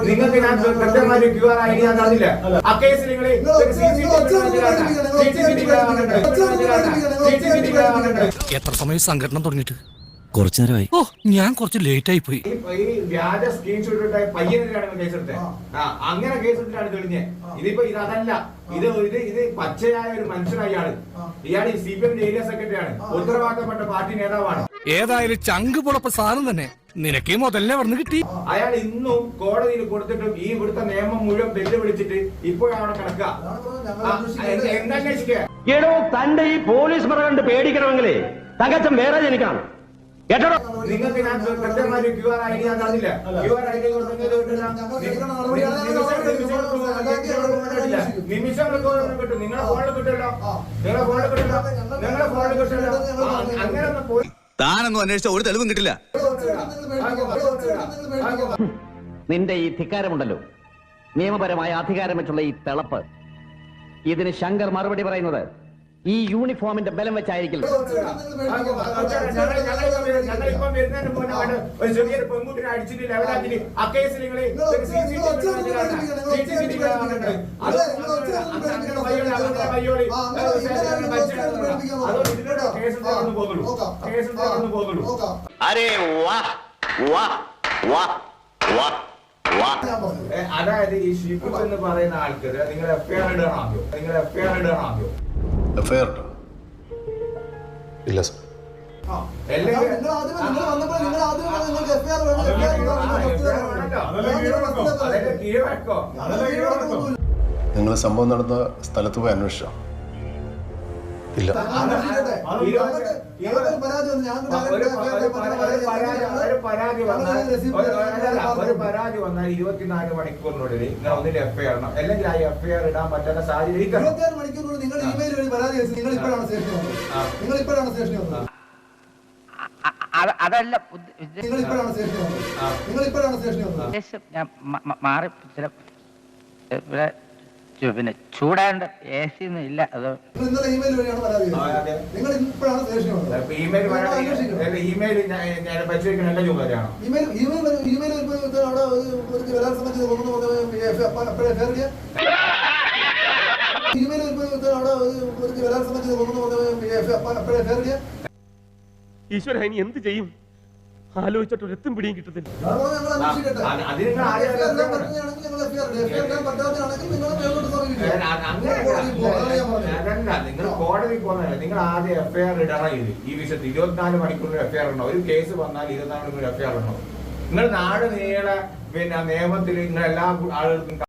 നിങ്ങൾക്ക് ഞാൻ കൃത്യമായ QR ID ഞാൻ തന്നില്ല. ആ കേസിൽ നിങ്ങൾ എത്ര സമയം സംഘടന തുടങ്ങിയിട്ട്? കുറച്ചു നേരമായി. ഓ, ഞാൻ കുറച്ച് ലേറ്റ് ആയി പോയി. ഈ വ്യാജ സ്ക്രീൻഷോട്ട് ഇട്ട പയ്യനെതിരാണ് കേസെടുത്തത്. അങ്ങനെ കേസെടുത്തിട്ടാണ് തെളിഞ്ഞത്. ഇതിപ്പോ അതല്ല, ഇത് പച്ചയായ ഒരു മനുഷ്യനാണ് ഇയാള്. ഇയാൾ CPM ഏരിയ സെക്രട്ടറിയാണ്, ഉത്തരവാദിത്തപ്പെട്ട പാർട്ടി നേതാവാണ്. ഏതായാലും ചങ്ക് പുളപ്പ സാധനം തന്നെ. നിനക്ക് മുതലേ വന്ന് കിട്ടി. അയാൾ ഇന്നും കോടതിയിൽ കൊടുത്തിട്ടും ഈ ഇവിടുത്തെ നിയമം മുഴുവൻ വെല്ലുവിളിച്ചിട്ട് ഇപ്പോഴാണ് കിടക്കുക. എന്തന്വേഷിക്കുക? തന്റെ ഈ പോലീസ് പറഞ്ഞ പേടിക്കണമെങ്കിലേ തകച്ചം വേറെ ജനിക്കണം. നിങ്ങൾക്ക് ഞാൻ കൃത്യമായ QR ID ഞാൻ തന്നില്ല. QR ID നിമിഷം കിട്ടും. നിങ്ങളെ ഫോണിൽ കിട്ടുമല്ലോ, നിങ്ങളെ ഫോണിൽ കിട്ടില്ല, നിങ്ങളെ ഫോണിൽ കിട്ടില്ല. അങ്ങനെ ഒന്നും പോയി താനൊന്നും അന്വേഷിച്ച ഒരു തെളിവും കിട്ടില്ല. നിന്റെ ഈ ധിക്കാരമുണ്ടല്ലോ, നിയമപരമായ അധികാരം വെച്ചുള്ള ഈ തിളപ്പ്, ഇതിന് ശങ്കർ മറുപടി പറയുന്നത് ഈ യൂണിഫോമിന്റെ ബലം വെച്ചായിരിക്കില്ല. ഞങ്ങളിപ്പം വരുന്നതിന് മുന്നേ ഒരു ചെറിയൊരു പെൺകുട്ടിനെ അടിച്ചിട്ട് ലെവലാക്കി ആ കേസിൽ നിങ്ങൾ അതായത് ഈ ഷിപ്പ് എന്ന് പറയുന്ന ആൾക്കാര് നിങ്ങൾ FIR ഇടണം ആദ്യം. നിങ്ങൾ FIR ഇടണം ആദ്യം. FIR ഇല്ല സർ. നിങ്ങൾ സംഭവം നടന്ന സ്ഥലത്ത് പോയി അന്വേഷിച്ചോ? ഇല്ല. ഒരു പരാതി വന്നാൽ 24 മണിക്കൂറിനുള്ളിൽ നിങ്ങൾ ഒന്നിൽ FIR ഇടണം. അല്ലെങ്കിൽ ആ FIR ഇടാൻ പറ്റാത്ത സാഹചര്യം 24 മണിക്കൂറിനുള്ളിൽ നിങ്ങൾ ഇമെയിൽ വഴി പരാതി നിങ്ങൾ ഇപ്പോഴാണ് സ്റ്റേഷനിൽ വന്നത്. നിങ്ങൾ ഇപ്പോഴാണ് സ്റ്റേഷനിൽ വന്നത്. അതല്ല, നിങ്ങൾ ഇപ്പോഴാണ് സ്റ്റേഷനിൽ വന്നത്. നിങ്ങൾ ഇപ്പോഴാണ് സ്റ്റേഷനിൽ വന്നത്. ഞാൻ മാറി ചില ഇവിടെ പിന്നെ ചൂടാണ്ട് AC ഒന്നും ഇല്ല. അത് ഇന്നലെ ഇമെയിൽ വഴിയാണ് പരാതി. നിങ്ങൾ ഇപ്പോഴാണ് സ്റ്റേഷനിൽ വന്നത്. ഇമെയിൽ പരിശോധിക്കണല്ല ചുമതലയാണോ? ഇമെയിൽ അവിടെ വരാൻ സംബന്ധിച്ച് ഇമെയിൽ അവിടെ വരാൻ സംബന്ധിച്ച് ഈശ്വര, ഇനി എന്ത് ചെയ്യും? ആലോചിച്ചിട്ട് എത്തും പിടിയും കിട്ടത്തില്ല. നിങ്ങൾ കോടതി പോകുന്നില്ല. നിങ്ങൾ ആദ്യം FIR ഇടണം. ഈ വിഷയത്തിൽ 24 മണിക്കൂറിൽ FIR ഇടണം. ഒരു കേസ് വന്നാൽ 24 മണിക്കൂർ FIR ഇടണം. നിങ്ങൾ നാട് നീളെ പിന്നെ നിയമത്തിൽ നിങ്ങൾ എല്ലാ ആളുകൾക്കും